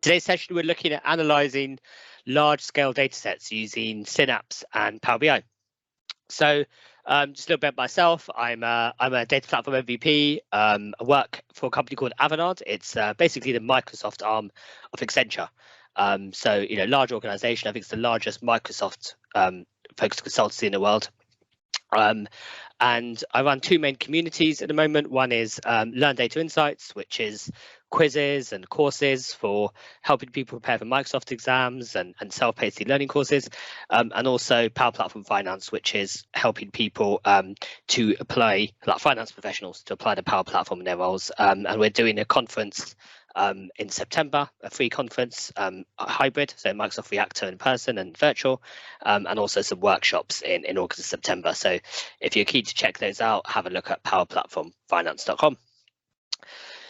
Today's session, we're looking at analysing large-scale datasets using Synapse and Power BI. So just a little bit about myself. I'm a data platform MVP. I work for a company called Avanade. It's basically the Microsoft arm of Accenture. So, you know, large organization. I think it's the largest Microsoft focused consultancy in the world. And I run two main communities at the moment. One is Learn Data Insights, which is quizzes and courses for helping people prepare for Microsoft exams and self-paced learning courses, and also Power Platform Finance, which is helping people to apply, like finance professionals, to apply the Power Platform in their roles. And we're doing a conference in September, a free conference, a hybrid, so Microsoft Reactor in person and virtual, and also some workshops in August and September. So if you're keen to check those out, have a look at powerplatformfinance.com.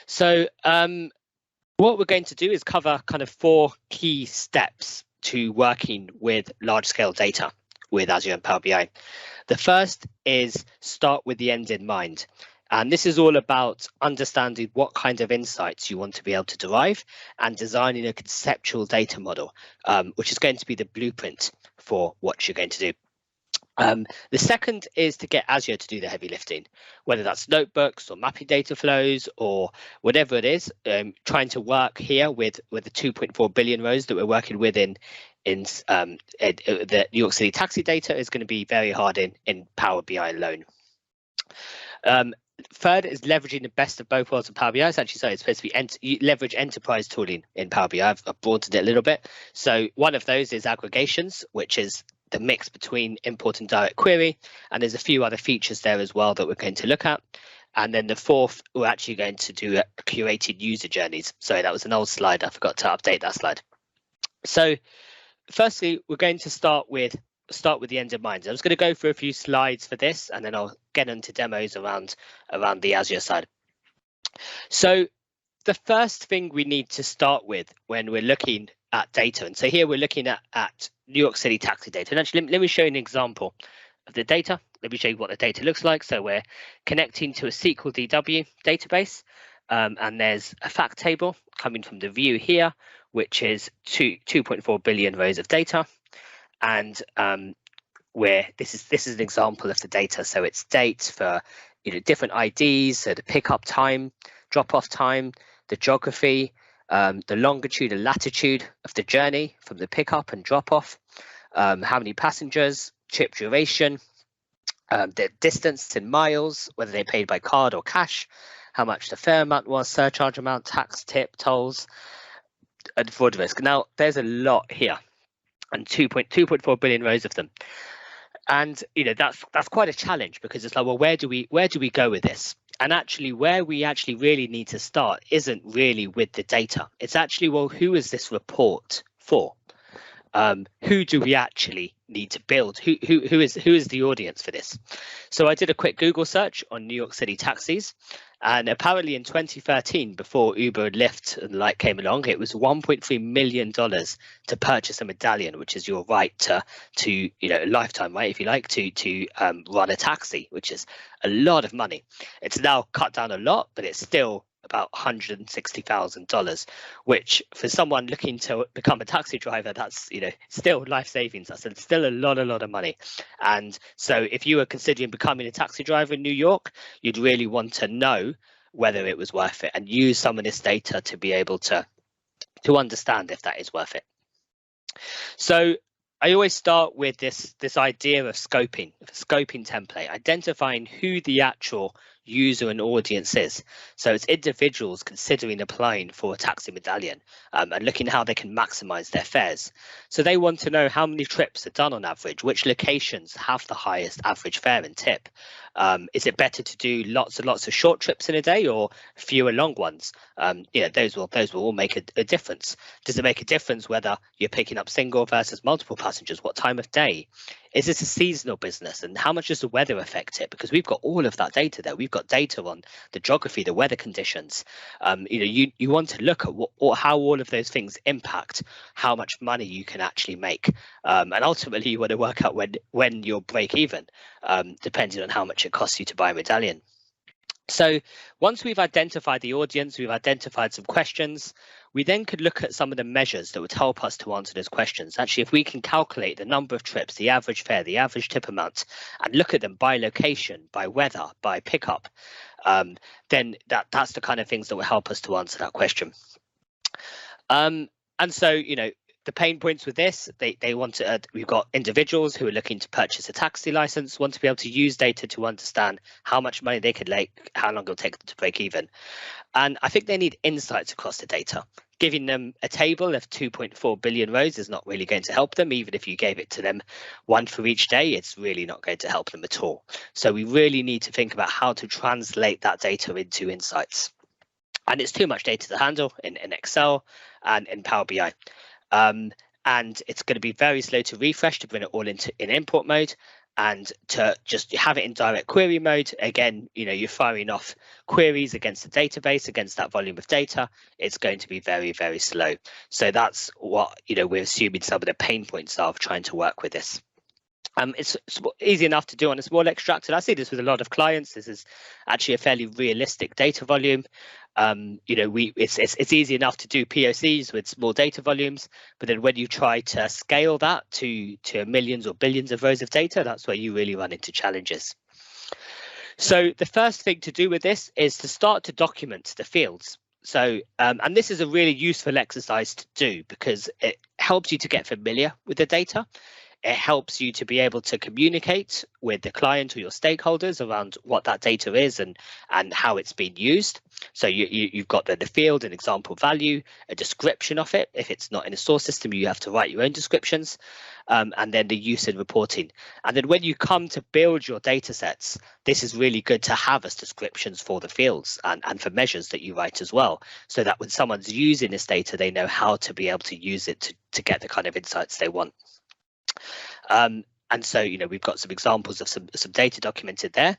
So what we're going to do is cover kind of 4 key steps to working with large scale data with Azure and Power BI. The first is start with the end in mind. And this is all about understanding what kind of insights you want to be able to derive and designing a conceptual data model, which is going to be the blueprint for what you're going to do. The second is to get Azure to do the heavy lifting, whether that's notebooks or mapping data flows or whatever it is, trying to work here with the 2.4 billion rows that we're working with in the New York City taxi data is going to be very hard in Power BI alone. Third is leveraging the best of both worlds of Power BI. It's actually so it's supposed to be leverage enterprise tooling in Power BI. I've broadened it a little bit. So one of those is aggregations, which is the mix between import and direct query, and there's a few other features there as well that we're going to look at. And then the fourth, we're actually going to do curated user journeys. Sorry, that was an old slide. I forgot to update that slide. So firstly, we're going to start with the end in mind. I'm just going to go through a few slides for this, and then I'll get into demos around the Azure side. So the first thing we need to start with when we're looking at data, and so here we're looking at New York City taxi data. And actually, let me show you an example of the data. Let me show you what the data looks like. So we're connecting to a SQL DW database, and there's a fact table coming from the view here, which is 2.4 billion rows of data. And where this is an example of the data. So it's dates for different IDs, so the pickup time, drop-off time, the geography, the longitude and latitude of the journey from the pickup and drop-off, how many passengers, trip duration, the distance in miles, whether they paid by card or cash, how much the fare amount was, surcharge amount, tax, tip, tolls, and fraud risk. Now, there's a lot here, and 2.4 billion rows of them. And that's quite a challenge, because it's like, well, where do we go with this? And actually, where we actually really need to start isn't really with the data. It's actually, well, who is this report for? Who do we actually need to build? Who is the audience for this? So I did a quick Google search on New York City taxis, and apparently in 2013, before Uber and Lyft and the like came along, it was $1.3 million to purchase a medallion, which is your right to a lifetime right, if you like, to run a taxi, which is a lot of money. It's now cut down a lot, but it's still about $160,000, which for someone looking to become a taxi driver, that's still life savings. That's still a lot of money. And so if you were considering becoming a taxi driver in New York, you'd really want to know whether it was worth it and use some of this data to be able to understand if that is worth it. So I always start with this idea of scoping, a scoping template, identifying who the actual user and audience is. So it's individuals considering applying for a taxi medallion, and looking at how they can maximize their fares. So they want to know how many trips are done on average, which locations have the highest average fare and tip. Is it better to do lots and lots of short trips in a day or fewer long ones? Those will all make a difference. Does it make a difference whether you're picking up single versus multiple passengers? What time of day? Is this a seasonal business, and how much does the weather affect it? Because we've got all of that data there. We've got data on the geography, the weather conditions. You want to look at how all of those things impact how much money you can actually make, and ultimately you want to work out when you'll break even, depending on how much it costs you to buy a medallion. So once we've identified the audience, we've identified some questions, we then could look at some of the measures that would help us to answer those questions. Actually, if we can calculate the number of trips, the average fare, the average tip amount, and look at them by location, by weather, by pickup, then that's the kind of things that will help us to answer that question. And so, the pain points with this, they want to, we've got individuals who are looking to purchase a taxi license, want to be able to use data to understand how much money they could make, how long it'll take them to break even. And I think they need insights across the data. Giving them a table of 2.4 billion rows is not really going to help them. Even if you gave it to them one for each day, it's really not going to help them at all. So we really need to think about how to translate that data into insights. And it's too much data to handle in Excel and in Power BI. And it's going to be very slow to refresh to bring it all into in import mode, and to just have it in direct query mode. Again, you're firing off queries against the database, against that volume of data. It's going to be very, very slow. So that's what we're assuming some of the pain points are of trying to work with this. It's easy enough to do on a small extractor. I see this with a lot of clients. This is actually a fairly realistic data volume. It's easy enough to do POCs with small data volumes, but then when you try to scale that to millions or billions of rows of data, that's where you really run into challenges. So the first thing to do with this is to start to document the fields. So, and this is a really useful exercise to do because it helps you to get familiar with the data. It helps you to be able to communicate with the client or your stakeholders around what that data is and how it's been used. So you've got the field, an example value, a description of it. If it's not in a source system, you have to write your own descriptions, and then the use and reporting. And then when you come to build your data sets, this is really good to have as descriptions for the fields and for measures that you write as well, so that when someone's using this data, they know how to be able to use it to get the kind of insights they want. And so, we've got some examples of some data documented there.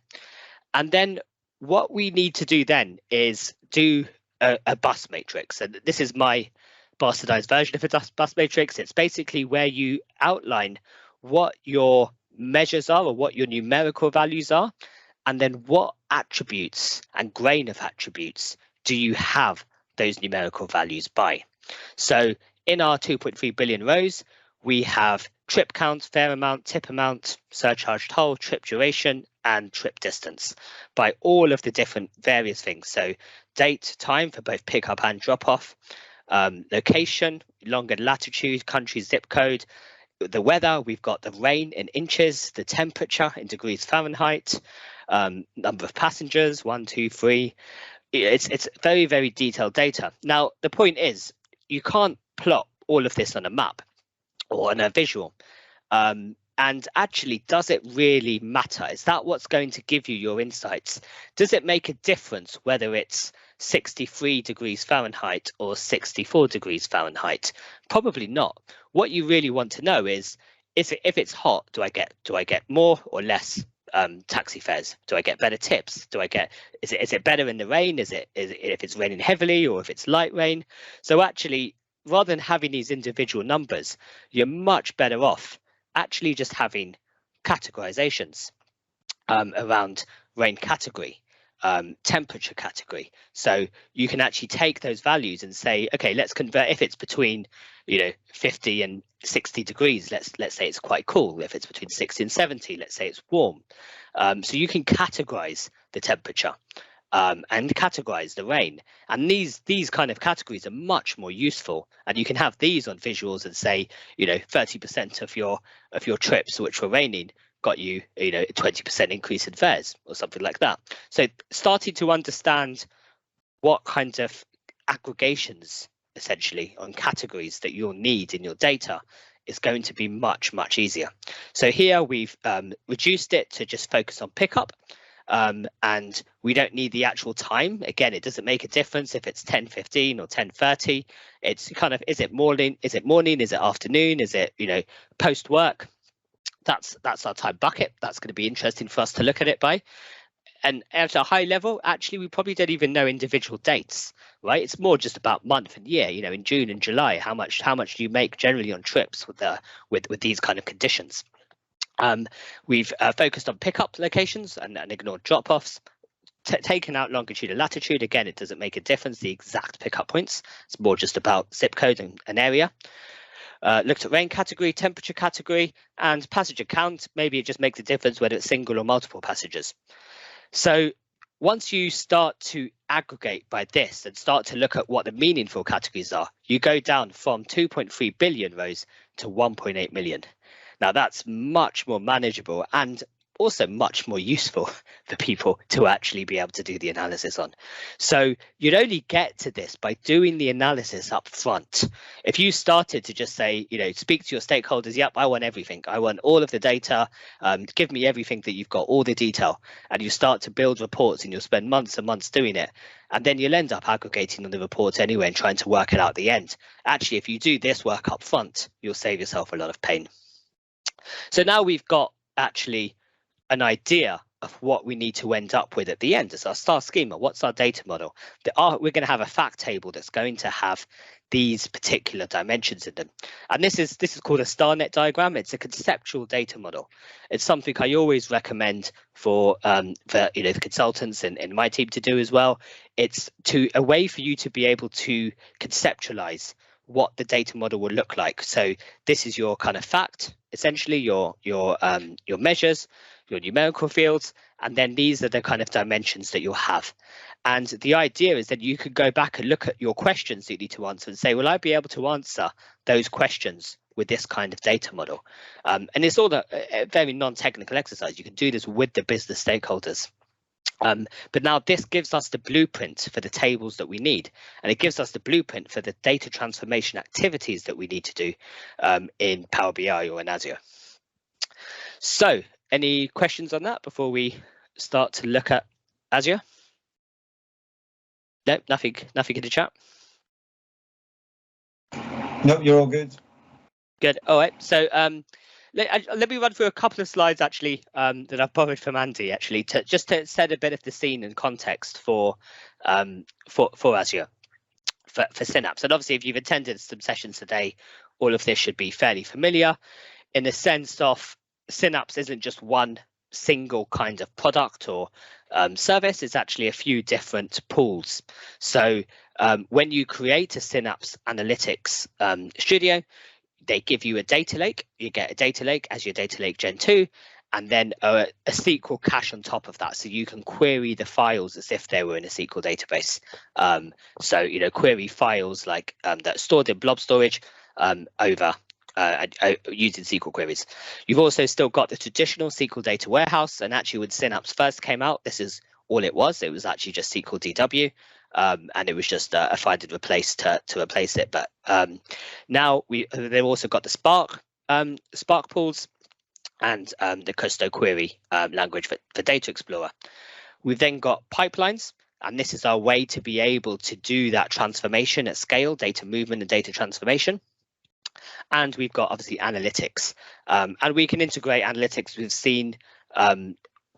And then what we need to do then is do a bus matrix. And this is my bastardized version of a bus matrix. It's basically where you outline what your measures are or what your numerical values are, and then what attributes and grain of attributes do you have those numerical values by. So in our 2.3 billion rows, we have trip count, fare amount, tip amount, surcharge toll, trip duration, and trip distance by all of the different various things. So date, time for both pickup and drop off, location, long and latitude, country, zip code, the weather, we've got the rain in inches, the temperature in degrees Fahrenheit, number of passengers, 1, 2, 3. It's very, very detailed data. Now, the point is, you can't plot all of this on a map or on a visual. And actually, does it really matter? Is that what's going to give you your insights? Does it make a difference whether it's 63 degrees Fahrenheit or 64 degrees Fahrenheit? Probably not. What you really want to know is if it's hot, do I get more or less taxi fares? Do I get better tips? Is it better in the rain? Is it if it's raining heavily or if it's light rain? So actually, rather than having these individual numbers, you're much better off actually just having categorizations around rain category, temperature category. So you can actually take those values and say, okay, let's convert. If it's between 50 and 60 degrees, let's say it's quite cool. If it's between 60 and 70, let's say it's warm. So you can categorize the temperature and categorize the rain, and these kind of categories are much more useful, and you can have these on visuals and say 30% of your trips which were raining got you a 20% increase in fares or something like that. So starting to understand what kind of aggregations essentially on categories that you'll need in your data is going to be much easier. So here we've reduced it to just focus on pickup. And we don't need the actual time. Again, it doesn't make a difference if it's 10:15 or 10:30. It's kind of, is it morning? Is it afternoon? Is it post work? That's our time bucket. That's going to be interesting for us to look at it by. And at a high level, actually, we probably don't even know individual dates, right? It's more just about month and year. In June and July, how much do you make generally on trips with these kind of conditions? We've focused on pickup locations and ignored drop-offs. taken out longitude and latitude. Again, it doesn't make a difference, the exact pickup points. It's more just about zip code and an area. Looked at rain category, temperature category, and passenger count. Maybe it just makes a difference whether it's single or multiple passengers. So once you start to aggregate by this and start to look at what the meaningful categories are, you go down from 2.3 billion rows to 1.8 million. Now that's much more manageable and also much more useful for people to actually be able to do the analysis on. So you'd only get to this by doing the analysis up front. If you started to just say, speak to your stakeholders, yep, I want everything. I want all of the data. Give me everything that you've got, all the detail. And you start to build reports and you'll spend months and months doing it. And then you'll end up aggregating on the report anyway and trying to work it out at the end. Actually, if you do this work up front, you'll save yourself a lot of pain. So now we've got actually an idea of what we need to end up with at the end as our star schema. What's our data model? We're going to have a fact table that's going to have these particular dimensions in them. And this is called a star net diagram. It's a conceptual data model. It's something I always recommend for the consultants in my team to do as well. It's a way for you to be able to conceptualize what the data model will look like. So this is your kind of fact, essentially your measures, your numerical fields, and then these are the kind of dimensions that you'll have. And the idea is that you could go back and look at your questions that you need to answer and say, will I be able to answer those questions with this kind of data model? And it's all a very non-technical exercise. You can do this with the business stakeholders. But now this gives us the blueprint for the tables that we need, and it gives us the blueprint for the data transformation activities that we need to do in Power BI or in Azure. So any questions on that before we start to look at Azure? No, nothing in the chat? No, you're all good. Good. All right. So let me run through a couple of slides actually that I've borrowed from Andy actually to set a bit of the scene and context for Azure, for Synapse. And obviously, if you've attended some sessions today, all of this should be fairly familiar in the sense of Synapse isn't just one single kind of product or service. It's actually a few different pools. So when you create a Synapse Analytics Studio, they give you a data lake. You get a data lake as your data lake Gen 2, and then a SQL cache on top of that. So you can query the files as if they were in a SQL database. So, query files like that are stored in blob storage over using SQL queries. You've also still got the traditional SQL data warehouse. And actually when Synapse first came out, this is all it was. It was actually just SQL DW. And it was just a find and replace to replace it. But now they've also got the Spark pools and the Custo query language for Data Explorer. We've then got pipelines, and this is our way to be able to do that transformation at scale, data movement and data transformation. And we've got obviously analytics, and we can integrate analytics. We've seen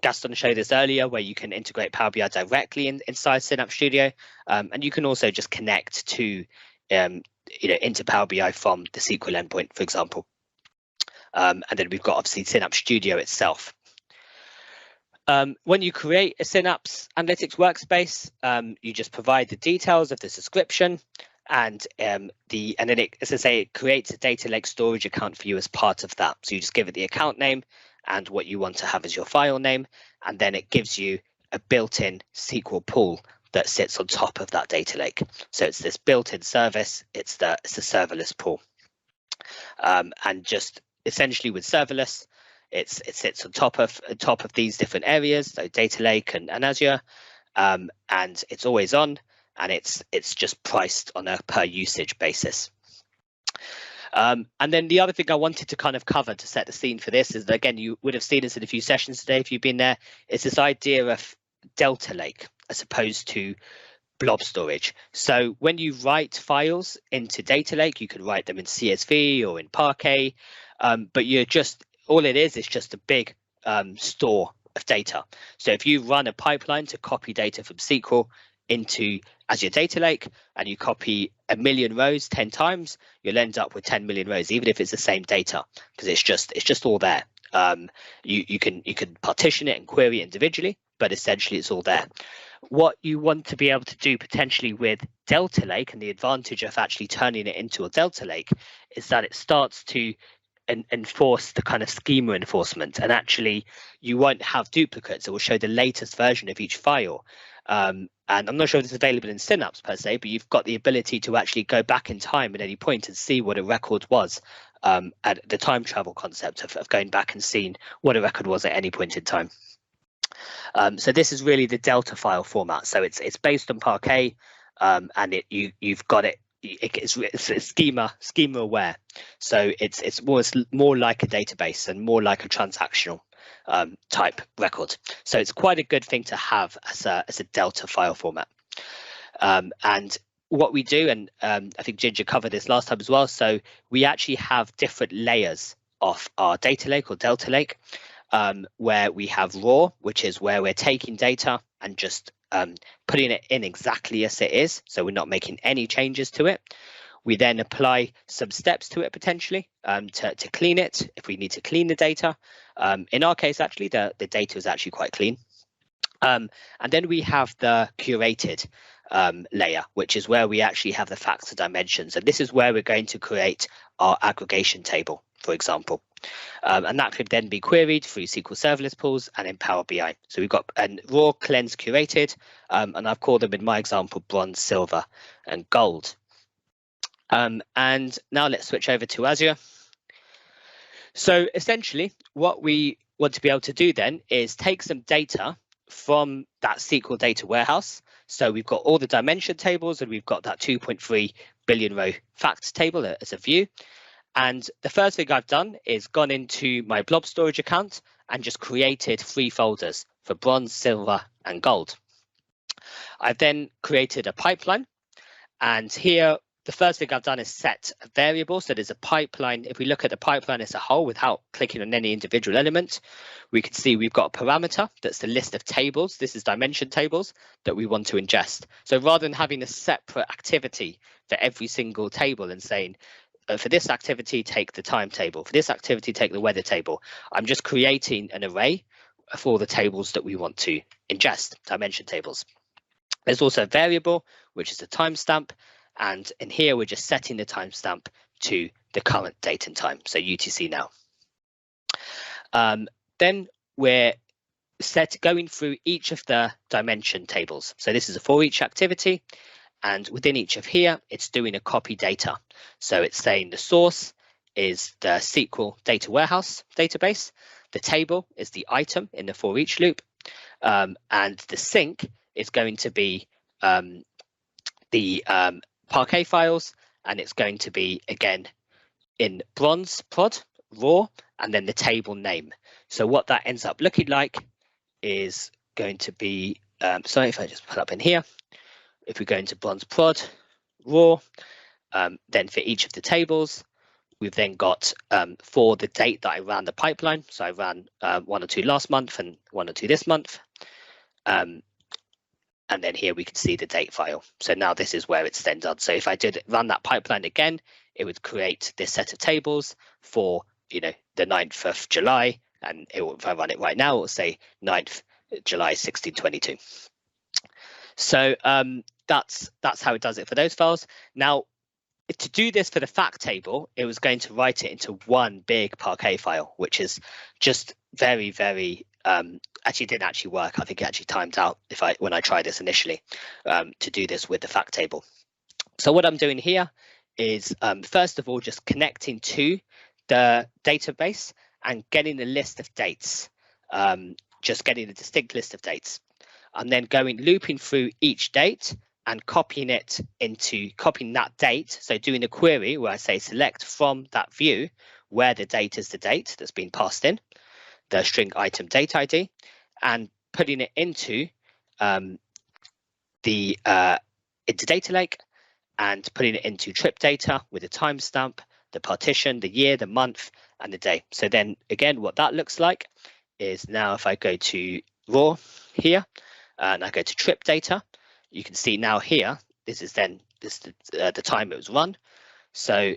Gaston showed this earlier, where you can integrate Power BI directly inside Synapse Studio, and you can also just connect to, into Power BI from the SQL endpoint, for example. And then we've got obviously Synapse Studio itself. When you create a Synapse Analytics workspace, you just provide the details of the subscription, and then it, as I say, it creates a data lake storage account for you as part of that. So you just give it the account name and what you want to have as your file name, and then it gives you a built-in SQL pool that sits on top of that data lake. So it's this built-in service. It's a serverless pool, and just essentially with serverless, it sits on top of these different areas, so data lake and Azure, and it's always on, and it's just priced on a per usage basis. And then the other thing I wanted to kind of cover to set the scene for this is that, again, you would have seen this in a few sessions today if you've been there, is this idea of Delta Lake as opposed to blob storage. So when you write files into Data Lake, you can write them in CSV or in Parquet, but all it is just a big store of data. So if you run a pipeline to copy data from SQL into Azure Data Lake and you copy 1 million rows 10 times, you'll end up with 10 million rows, even if it's the same data, because it's just all there. You can partition it and query it individually, but essentially it's all there. What you want to be able to do potentially with Delta Lake, and the advantage of actually turning it into a Delta Lake, is that it starts to enforce the kind of schema enforcement, and actually you won't have duplicates. It will show the latest version of each file. And I'm not sure if it's available in Synapse per se, but you've got the ability to actually go back in time at any point and see what a record was, at the time travel concept of going back and seeing what a record was at any point in time. So this is really the Delta file format. So it's based on Parquet, and you've got it. It's schema aware. So it's more like a database and more like a transactional type record. So it's quite a good thing to have as a Delta file format. And what we do, and I think Ginger covered this last time as well. So we actually have different layers of our data lake or Delta Lake, where we have raw, which is where we're taking data and just putting it in exactly as it is. So we're not making any changes to it. We then apply some steps to it potentially to clean it if we need to clean the data. In our case, actually, the data is actually quite clean. And then we have the curated layer, which is where we actually have the factor dimensions. And this is where we're going to create our aggregation table, for example. And that could then be queried through SQL Serverless pools and in Power BI. So we've got a raw, cleanse, curated, and I've called them in my example bronze, silver, and gold. And now let's switch over to Azure. So essentially, what we want to be able to do then is take some data from that SQL data warehouse. So we've got all the dimension tables, and we've got that 2.3 billion row facts table as a view. And the first thing I've done is gone into my blob storage account and just created 3 folders for bronze, silver, and gold. I've then created a pipeline, and here the first thing I've done is set a variable. So there's a pipeline. If we look at the pipeline as a whole without clicking on any individual element, we can see we've got a parameter that's the list of tables. This is dimension tables that we want to ingest. So rather than having a separate activity for every single table and saying, for this activity, take the time table. For this activity, take the weather table. I'm just creating an array for the tables that we want to ingest, dimension tables. There's also a variable, which is a timestamp. And in here, we're just setting the timestamp to the current date and time, so UTC now. Then we're going through each of the dimension tables. So this is a for each activity. And within each of here, it's doing a copy data. So it's saying the source is the SQL data warehouse database. The table is the item in the for each loop. And the sink is going to be the Parquet files, and it's going to be, again, in bronze prod, raw, and then the table name. So what that ends up looking like is going to be, sorry if I just put up in here, if we go into bronze prod, raw, then for each of the tables, we've then got for the date that I ran the pipeline. So I ran 1 or 2 last month and 1 or 2 this month. And then here we can see the date file. So now this is where it's then done. So if I did run that pipeline again, it would create this set of tables for, the 9th of July. And if I run it right now, it will say 9th July 1622. So that's how it does it for those files. Now, to do this for the fact table, it was going to write it into one big Parquet file, which is just very, very actually didn't actually work. I think it actually timed out when I tried this initially to do this with the fact table. So what I'm doing here is first of all just connecting to the database and getting the list of dates, just getting a distinct list of dates. I'm then looping through each date and copying that date. So doing a query where I say select from that view where the date is the date that's been passed in, the string item date ID, and putting it into into data lake and putting it into trip data with a timestamp, the partition, the year, the month, and the day. So then again, what that looks like is now if I go to raw here and I go to trip data, you can see now here, this is the time it was run. So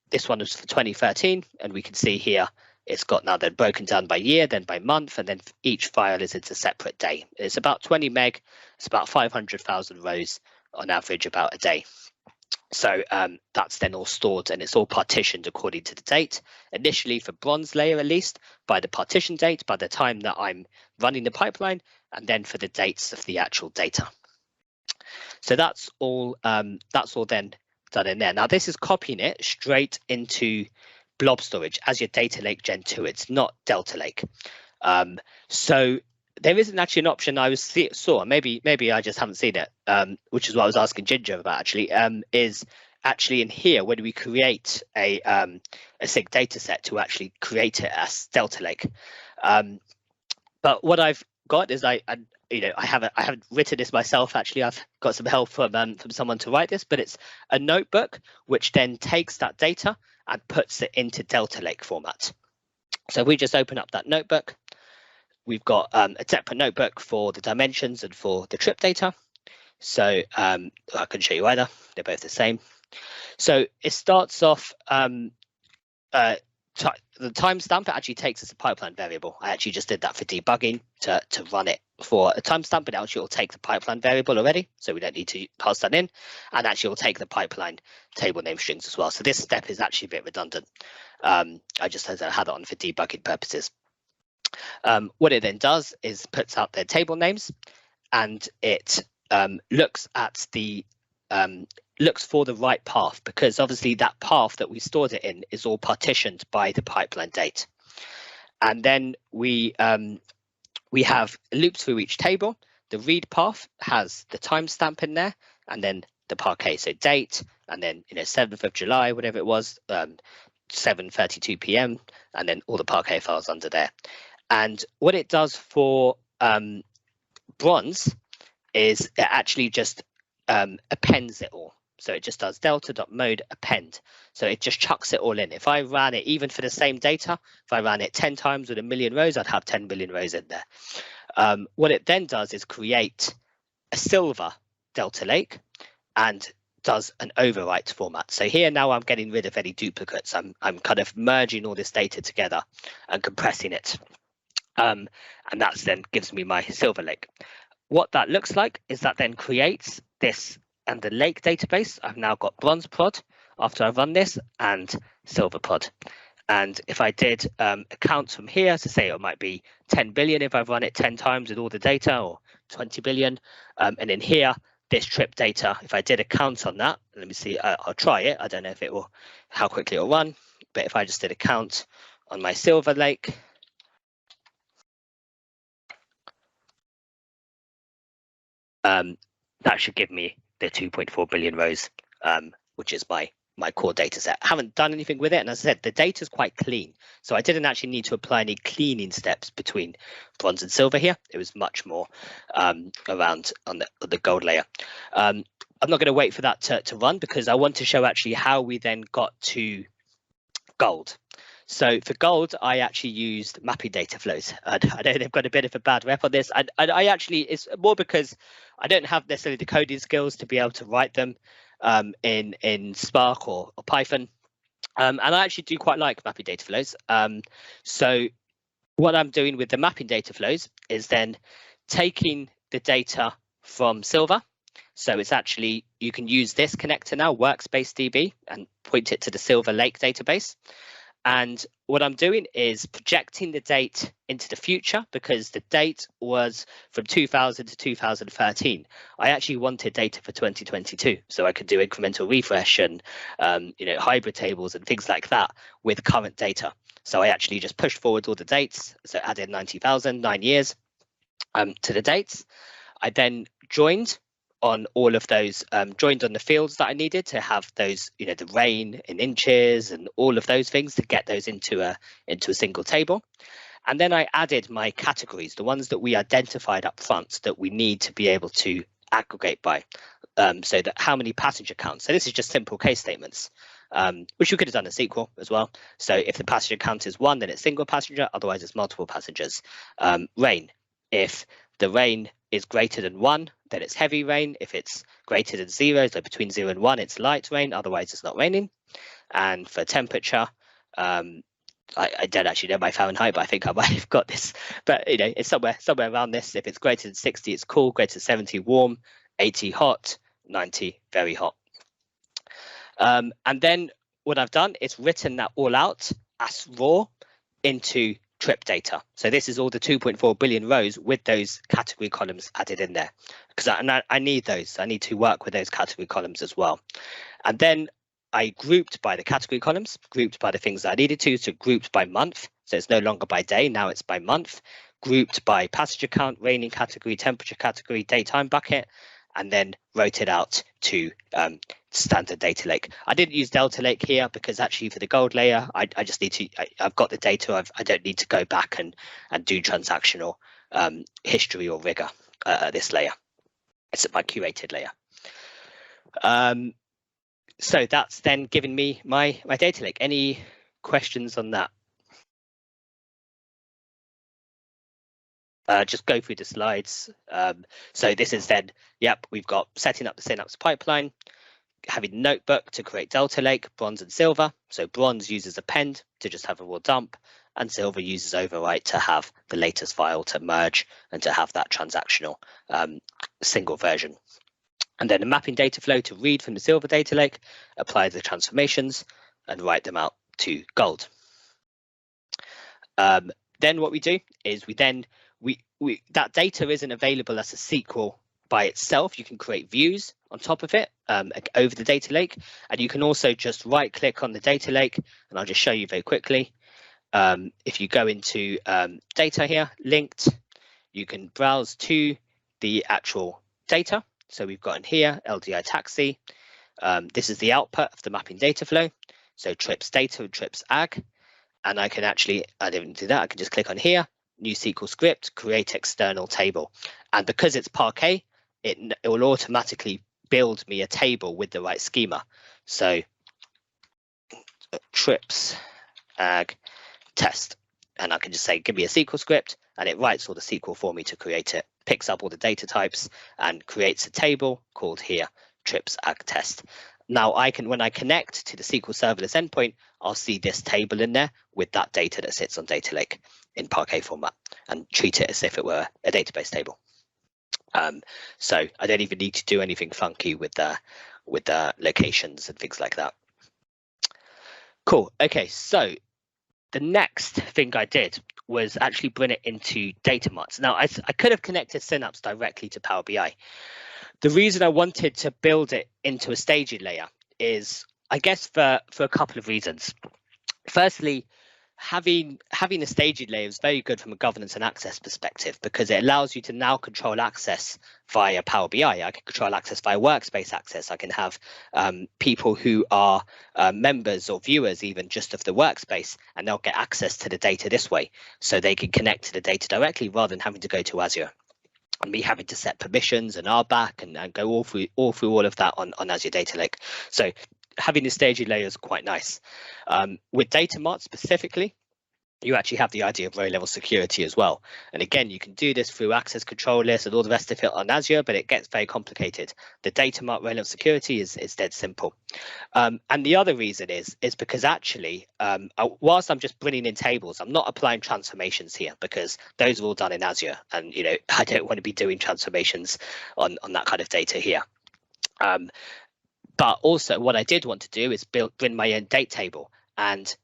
this one was for 2013, and we can see here it's got now then broken down by year, then by month, and then each file is into a separate day. It's about 20 meg. It's about 500,000 rows on average about a day. So that's then all stored and it's all partitioned according to the date. Initially for bronze layer, at least by the partition date, by the time that I'm running the pipeline, and then for the dates of the actual data. So that's all then done in there. Now this is copying it straight into blob storage as your data lake gen 2. It's not Delta Lake. So there isn't actually an option I saw, maybe I just haven't seen it, which is what I was asking Ginger about actually, is actually in here when we create a SIG data set to actually create it as Delta Lake. But what I've got is I haven't written this myself. Actually, I've got some help from someone to write this, but it's a notebook which then takes that data and puts it into Delta Lake format. So we just open up that notebook. We've got a separate notebook for the dimensions and for the trip data. So I can show you either. They're both the same. So it starts off, the timestamp actually takes as a pipeline variable. I actually just did that for debugging to run it for a timestamp, but actually it will take the pipeline variable already. So we don't need to pass that in. And actually it will take the pipeline table name strings as well. So this step is actually a bit redundant. I just had it on for debugging purposes. What it then does is puts out their table names, and it looks at the looks for the right path, because obviously that path that we stored it in is all partitioned by the pipeline date. And then we have loops through each table. The read path has the timestamp in there, and then the parquet, so date, and then 7th of July, whatever it was, 7:32 p.m., and then all the parquet files under there. And what it does for bronze is it actually just appends it all. So it just does delta.mode append. So it just chucks it all in. If I ran it, even for the same data, if I ran it 10 times with 1 million rows, I'd have 10 billion rows in there. What it then does is create a silver Delta Lake and does an overwrite format. So here now I'm getting rid of any duplicates. I'm kind of merging all this data together and compressing it. And that's then gives me my silver lake. What that looks like is that then creates this and the lake database. I've now got bronze prod after I run this and silver prod. And if I did a count from here to say it might be 10 billion if I've run it 10 times with all the data, or 20 billion. And in here, this trip data, if I did a count on that, let me see, I'll try it. I don't know if it will, how quickly it will run, but if I just did a count on my silver lake, that should give me the 2.4 billion rows, which is my core data set. I haven't done anything with it, and as I said, the data is quite clean, so I didn't actually need to apply any cleaning steps between bronze and silver here. It was much more around on the gold layer. I'm not going to wait for that to run, because I want to show actually how we then got to gold. So for gold, I actually used mapping data flows. I know they've got a bit of a bad rep on this. I actually, it's more because I don't have necessarily the coding skills to be able to write them in Spark or Python. And I actually do quite like mapping data flows. So what I'm doing with the mapping data flows is then taking the data from Silver. So it's actually, you can use this connector now, Workspace DB, and point it to the Silver Lake database. And what I'm doing is projecting the date into the future, because the date was from 2000 to 2013. I actually wanted data for 2022, so I could do incremental refresh and hybrid tables and things like that with current data. So I actually just pushed forward all the dates, so added 90,000, 9 years to the dates. I then joined on all of those, joined on the fields that I needed to have those, the rain in inches and all of those things to get those into a single table. And then I added my categories, the ones that we identified up front that we need to be able to aggregate by, so that how many passenger counts. So this is just simple case statements, which you could have done in SQL as well. So if the passenger count is 1, then it's single passenger, otherwise it's multiple passengers. Rain, if the rain is greater than 1, then it's heavy rain. If it's greater than 0, so between 0 and 1, it's light rain, otherwise it's not raining. And for temperature, I don't actually know my Fahrenheit, but I think I might have got this. But you know, it's somewhere around this. If it's greater than 60, it's cool. Greater than 70, warm. 80, hot. 90, very hot. And then what I've done is written that all out as raw into trip data. So this is all the 2.4 billion rows with those category columns added in there, because I need those. I need to work with those category columns as well. And then I grouped by the category columns, grouped by the things that I needed to, so grouped by month. So it's no longer by day, now it's by month. Grouped by passenger count, raining category, temperature category, daytime bucket, and then wrote it out to standard data lake. I didn't use Delta Lake here because actually for the gold layer, I just need to, I've got the data, I don't need to go back and do transactional history or rigor at this layer. It's my curated layer. So that's then giving me my data lake. Any questions on that? Just go through the slides. So this is then, yep, we've got setting up the Synapse pipeline, having notebook to create Delta Lake, bronze and silver. So bronze uses append to just have a raw dump, and silver uses overwrite to have the latest file to merge and to have that transactional single version. And then a mapping data flow to read from the silver data lake, apply the transformations and write them out to gold. Then what we do is that data isn't available as a SQL by itself. You can create views on top of it over the data lake, and you can also just right click on the data lake, and I'll just show you very quickly. If you go into data here, linked, you can browse to the actual data. So we've got in here LDI taxi. This is the output of the mapping data flow. So trips data and trips ag. And I can actually, I didn't do that. I can just click on here, new SQL script, create external table. And because it's Parquet, it will automatically build me a table with the right schema. So trips ag test. And I can just say, give me a SQL script, and it writes all the SQL for me to create it, picks up all the data types and creates a table called here trips ag test. Now I can, when I connect to the SQL serverless endpoint, I'll see this table in there with that data that sits on data lake in Parquet format, and treat it as if it were a database table. So I don't even need to do anything funky with the locations and things like that. Cool. Okay, so the next thing I did was actually bring it into data marts. Now I could have connected Synapse directly to Power BI. The reason I wanted to build it into a staging layer is, I guess, for a couple of reasons. Firstly, having a staging layer is very good from a governance and access perspective, because it allows you to now control access via Power BI. I can control access via workspace access. I can have people who are members or viewers even just of the workspace, and they'll get access to the data this way. So they can connect to the data directly rather than having to go to Azure and me having to set permissions and RBAC and go all through all of that on Azure Data Lake. So having the staging layer is quite nice. With data mart specifically, you actually have the idea of row level security as well. And again, you can do this through access control lists and all the rest of it on Azure, but it gets very complicated. The data mart row level security is dead simple. And the other reason is because actually, whilst I'm just bringing in tables, I'm not applying transformations here, because those are all done in Azure. And I don't want to be doing transformations on that kind of data here. But also what I did want to do is bring my own date table and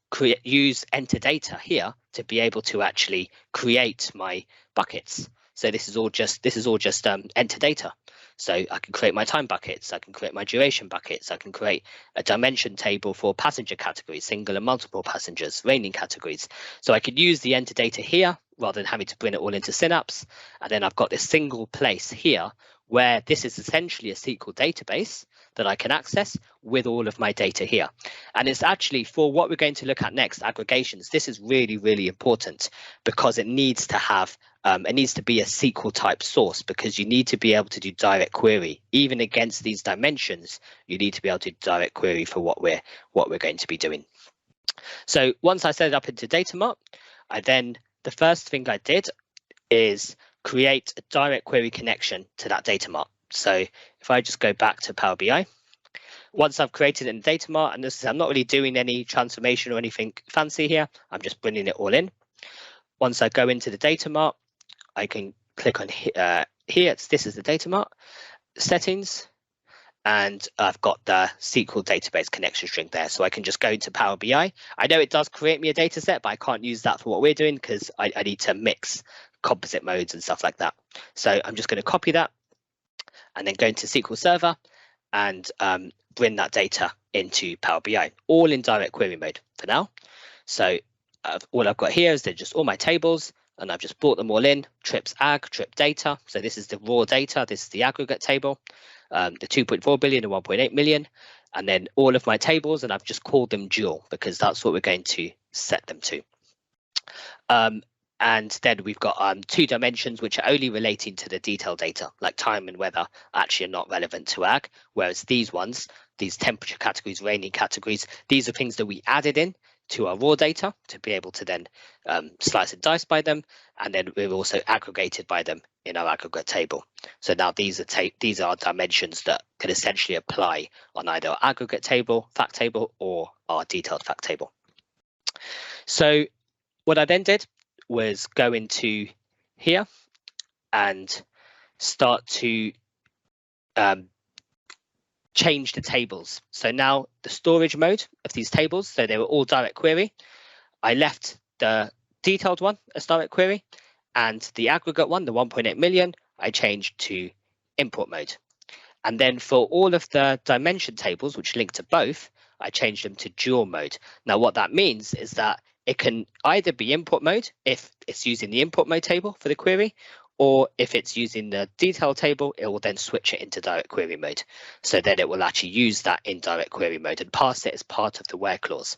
use enter data here to be able to actually create my buckets. So this is all just enter data. So I can create my time buckets, I can create my duration buckets, I can create a dimension table for passenger categories, single and multiple passengers, raining categories. So I could use the enter data here rather than having to bring it all into Synapse. And then I've got this single place here where this is essentially a SQL database that I can access with all of my data here. And it's actually, for what we're going to look at next, aggregations, this is really, really important, because it needs to have, it needs to be a SQL type source, because you need to be able to do direct query. Even against these dimensions, you need to be able to do direct query for what we're going to be doing. So once I set it up into data mart, the first thing I did is create a direct query connection to that data mart. So if I just go back to Power BI, Once I've created it in data mart, and I'm not really doing any transformation or anything fancy here, I'm just bringing it all in. Once I go into the data mart, I can click on here. This is the data mart settings, and I've got the SQL database connection string there. So I can just go into Power BI. I know it does create me a data set, but I can't use that for what we're doing because I need to mix composite modes and stuff like that. So I'm just going to copy that and then go into SQL Server and bring that data into Power BI, all in direct query mode for now. So all I've got here is they're just all my tables, and I've just brought them all in, trips ag, trip data. So this is the raw data, this is the aggregate table, the 2.4 billion and 1.8 million, and then all of my tables, and I've just called them dual because that's what we're going to set them to. And then we've got 2 dimensions which are only relating to the detailed data, like time and weather, actually are not relevant to ag, whereas these ones, these temperature categories, raining categories, these are things that we added in to our raw data to be able to then slice and dice by them, and then we've also aggregated by them in our aggregate table. So now these are dimensions that can essentially apply on either our aggregate table, fact table, or our detailed fact table. So what I then did was go into here and start to change the tables. So now the storage mode of these tables, so they were all direct query. I left the detailed one as direct query, and the aggregate one, the 1.8 million, I changed to import mode. And then for all of the dimension tables, which link to both, I changed them to dual mode. Now what that means is that it can either be import mode if it's using the import mode table for the query, or if it's using the detail table, it will then switch it into direct query mode. So then it will actually use that in direct query mode and pass it as part of the where clause.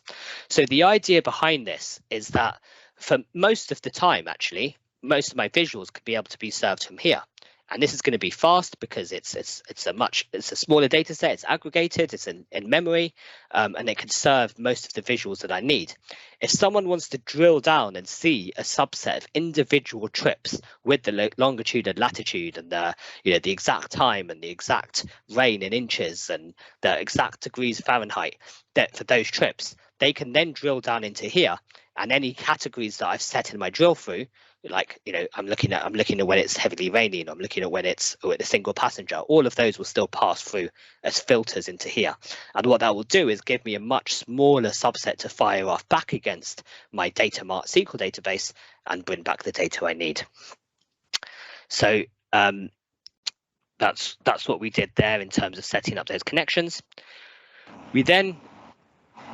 So the idea behind this is that for most of the time, actually, most of my visuals could be able to be served from here. And this is going to be fast because it's a smaller data set, it's aggregated, it's in memory, and it can serve most of the visuals that I need. If someone wants to drill down and see a subset of individual trips with the longitude and latitude and the exact time and the exact rain in inches and the exact degrees Fahrenheit that for those trips, they can then drill down into here, and any categories that I've set in my drill through, like I'm looking at when it's heavily raining, I'm looking at when it's a single passenger, all of those will still pass through as filters into here. And what that will do is give me a much smaller subset to fire off back against my data mart SQL database and bring back the data I need. So that's what we did there in terms of setting up those connections. We then,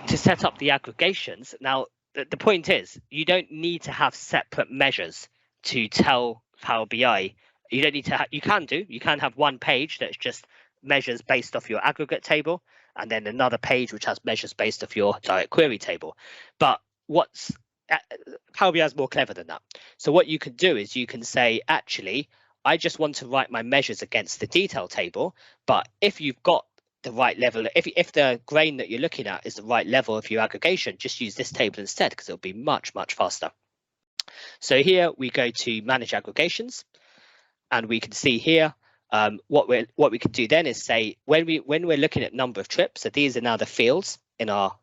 to set up the aggregations, now the point is you don't need to have separate measures to tell Power BI. You don't need to you can have one page that's just measures based off your aggregate table, and then another page which has measures based off your direct query table. But Power BI is more clever than that. So what you can do is you can say, actually, I just want to write my measures against the detail table, but if you've got the right level, if the grain that you're looking at is the right level of your aggregation, just use this table instead because it'll be much faster. So here we go to manage aggregations, and we can see here what we can do then is say when we're looking at number of trips, so these are now the fields in our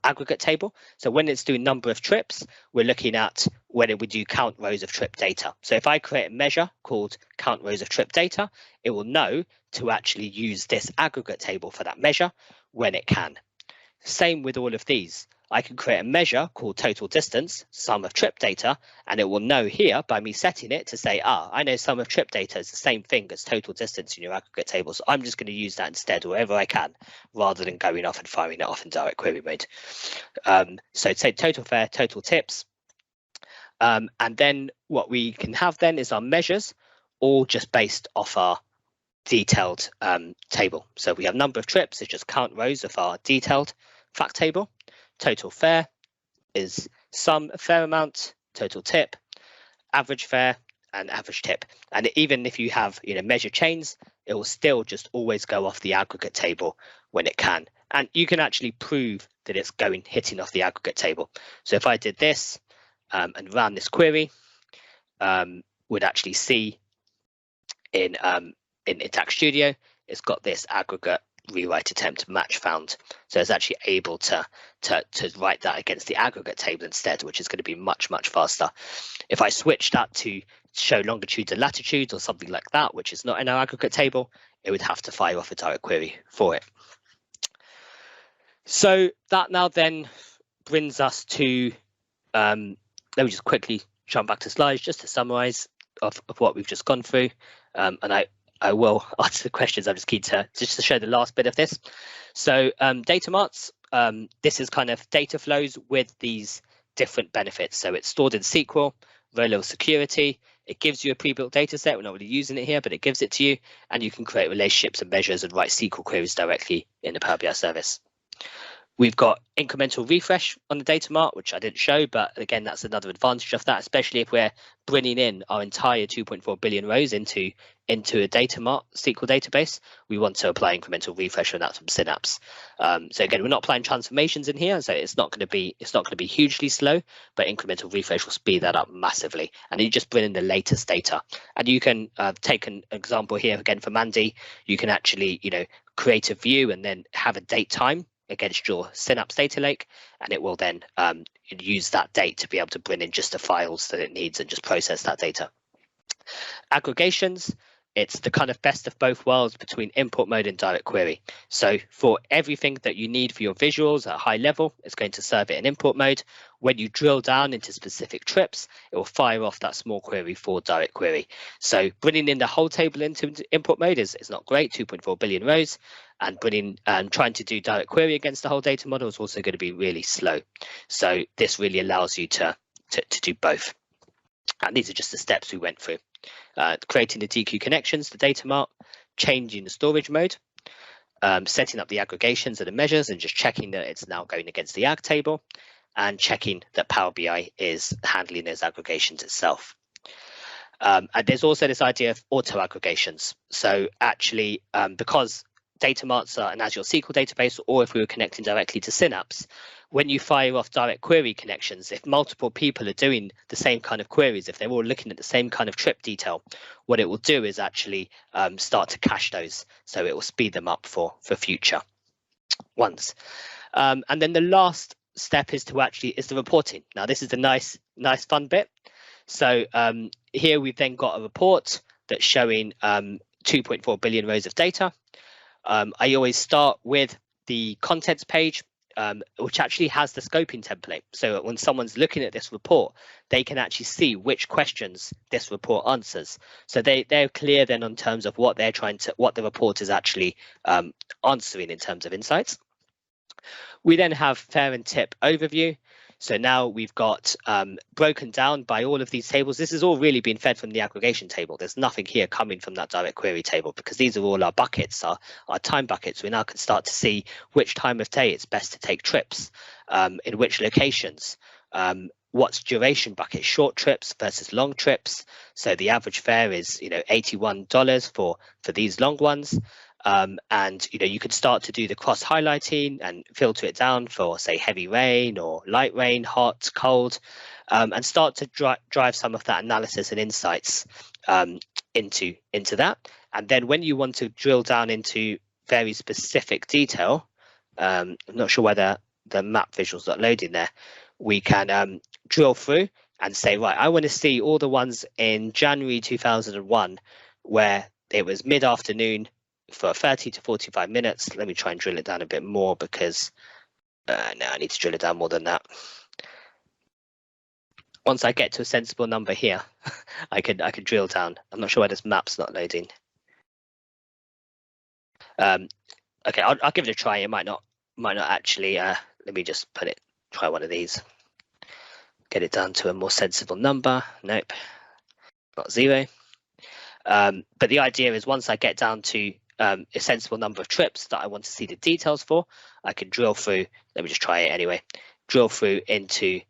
aggregate table. So when it's doing number of trips, we're looking at when it would do count rows of trip data. So if I create a measure called count rows of trip data, it will know to actually use this aggregate table for that measure when it can. Same with all of these. I can create a measure called total distance, sum of trip data, and it will know here by me setting it to say, I know sum of trip data is the same thing as total distance in your aggregate table. So I'm just going to use that instead wherever I can, rather than going off and firing it off in direct query mode. So say total fare, total tips. And then what we can have then is our measures, all just based off our detailed table. So we have number of trips, it's just count rows of our detailed fact table. Total fare is sum fare amount, total tip, average fare, and average tip. And even if you have measure chains, it will still just always go off the aggregate table when it can. And you can actually prove that it's hitting off the aggregate table. So if I did this and ran this query, would actually see in Intact Studio, it's got this aggregate rewrite attempt match found. So it's actually able to write that against the aggregate table instead, which is going to be much faster. If I switch that to show longitudes and latitudes or something like that, which is not in our aggregate table, it would have to fire off a direct query for it. So that now then brings us to, let me just quickly jump back to slides just to summarize of what we've just gone through. And I will answer the questions. I'm just keen to show the last bit of this. So data marts, this is kind of data flows with these different benefits. So it's stored in SQL, row level security. It gives you a pre-built data set. We're not really using it here, but it gives it to you, and you can create relationships and measures and write SQL queries directly in the Power BI service. We've got incremental refresh on the data mart, which I didn't show, but again, that's another advantage of that, especially if we're bringing in our entire 2.4 billion rows into a data mart SQL database. We want to apply incremental refresh on that from Synapse. So again, we're not applying transformations in here, so it's not going to be hugely slow, but incremental refresh will speed that up massively. And you just bring in the latest data, and you can take an example here again for Mandy. You can actually create a view and then have a date time against your Synapse data lake, and it will then use that date to be able to bring in just the files that it needs and just process that data. Aggregations, it's the kind of best of both worlds between import mode and direct query. So for everything that you need for your visuals at a high level, it's going to serve it in import mode. When you drill down into specific trips, it will fire off that small query for direct query. So bringing in the whole table into import mode is not great, 2.4 billion rows, and trying to do direct query against the whole data model is also going to be really slow. So this really allows you to do both. And these are just the steps we went through. Creating the DQ connections, the data mart, changing the storage mode, setting up the aggregations and the measures and just checking that it's now going against the ag table, and checking that Power BI is handling those aggregations itself. And there's also this idea of auto aggregations. So actually, because data marts are an Azure SQL database, or if we were connecting directly to Synapse, when you fire off direct query connections, if multiple people are doing the same kind of queries, if they're all looking at the same kind of trip detail, what it will do is actually start to cache those. So it will speed them up for future ones. And then the last step is the reporting. Now, this is the nice fun bit. So here we've then got a report that's showing 2.4 billion rows of data. I always start with the contents page, which actually has the scoping template. So when someone's looking at this report, they can actually see which questions this report answers. So they're clear then in terms of what the report is actually answering in terms of insights. We then have fair and tip overview. So now we've got broken down by all of these tables. This is all really being fed from the aggregation table. There's nothing here coming from that direct query table, because these are all our buckets, our time buckets. We now can start to see which time of day it's best to take trips, in which locations, what's duration bucket, short trips versus long trips. So the average fare is $81 for these long ones. And you could start to do the cross highlighting and filter it down for, say, heavy rain or light rain, hot, cold, and start to drive some of that analysis and insights into that. And then when you want to drill down into very specific detail, I'm not sure whether the map visual's not loading there, we can drill through and say, right, I want to see all the ones in January 2001 where it was mid-afternoon for 30 to 45 minutes. Let me try and drill it down a bit more, because no, I need to drill it down more than that. Once I get to a sensible number here, I could drill down. I'm not sure why this map's not loading. Okay, I'll give it a try. It might not actually. Let me just try one of these. Get it down to a more sensible number. Nope, not 0. But the idea is, once I get down to a sensible number of trips that I want to see the details for, I can drill through. Let me just try it anyway. Drill through into,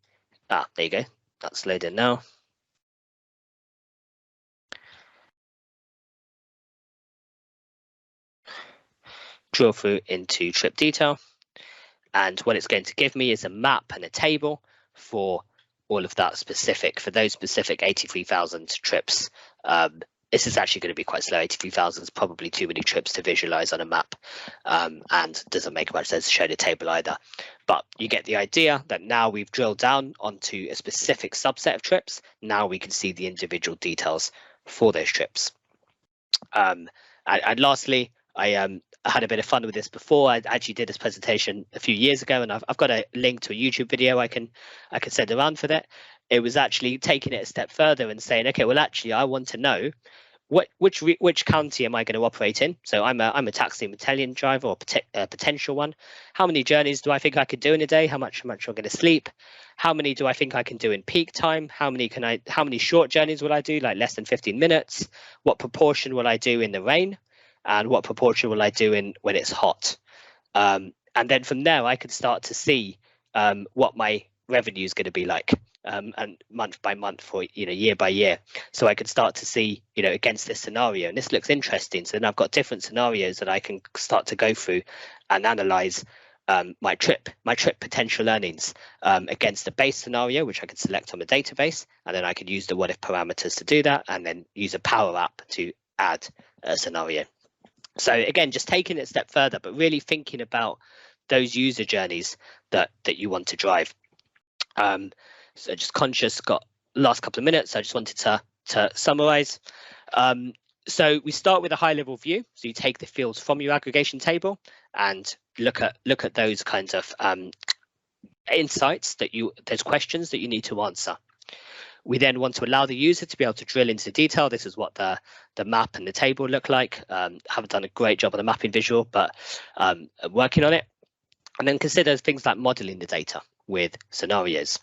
there you go. That's loaded now. Drill through into trip detail. And what it's going to give me is a map and a table for all of that for those specific 83,000 trips this is actually going to be quite slow. 83,000 is probably too many trips to visualize on a map, and doesn't make much sense to show the table either. But you get the idea that now we've drilled down onto a specific subset of trips. Now we can see the individual details for those trips. And lastly, I had a bit of fun with this before. I actually did this presentation a few years ago, and I've got a link to a YouTube video I can send around for that. It was actually taking it a step further and saying, okay, well, actually, I want to know which county am I going to operate in? So I'm a taxi battalion driver, or a potential one. How many journeys do I think I could do in a day? How much I'm going to sleep? How many do I think I can do in peak time? How many short journeys will I do, like less than 15 minutes? What proportion will I do in the rain? And what proportion will I do when it's hot? And then from there, I could start to see what my revenue is going to be like, and month by month, for year by year. So I could start to see against this scenario, and this looks interesting. So then I've got different scenarios that I can start to go through and analyze my trip potential earnings against the base scenario, which I could select on the database, and then I could use the what if parameters to do that, and then use a Power App to add a scenario. So again, just taking it a step further, but really thinking about those user journeys that you want to drive. So just conscious, got last couple of minutes. I just wanted to summarize. So we start with a high level view. So you take the fields from your aggregation table and look at those kinds of insights those questions that you need to answer. We then want to allow the user to be able to drill into detail. This is what the map and the table look like. Haven't done a great job on the mapping visual, but working on it. And then consider things like modeling the data with scenarios.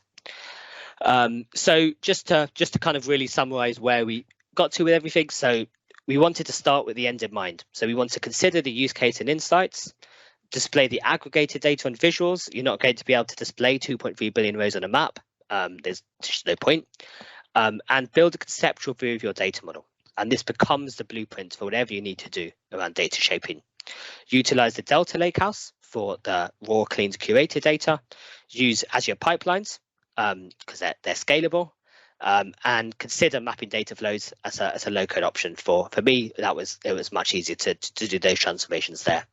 So just to kind of really summarize where we got to with everything. So we wanted to start with the end in mind. So we want to consider the use case and insights, display the aggregated data and visuals. You're not going to be able to display 2.3 billion rows on a map. There's just no point. And build a conceptual view of your data model. And this becomes the blueprint for whatever you need to do around data shaping. Utilize the Delta Lakehouse for the raw, clean, curated data. Use Azure pipelines because they're scalable. And consider mapping data flows as a low-code option. For me, it was much easier to do those transformations there.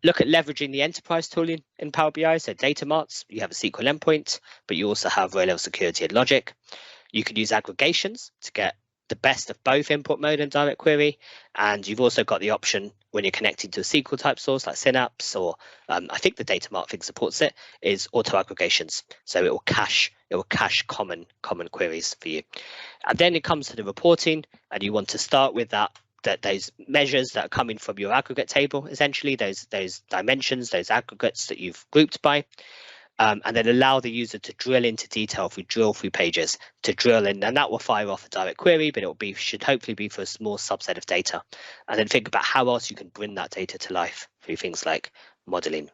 Look at leveraging the enterprise tooling in Power BI. So data marts, you have a SQL endpoint, but you also have row level security and logic. You can use aggregations to get the best of both import mode and direct query. And you've also got the option when you're connecting to a SQL type source like Synapse, or I think the data mart thing supports it, is auto aggregations. So it will cache common queries for you. And then it comes to the reporting, and you want to start with those measures that are coming from your aggregate table, essentially those dimensions, those aggregates that you've grouped by, and then allow the user to drill into detail through drill through pages to drill in, and that will fire off a direct query, but should hopefully be for a small subset of data. And then think about how else you can bring that data to life through things like modeling.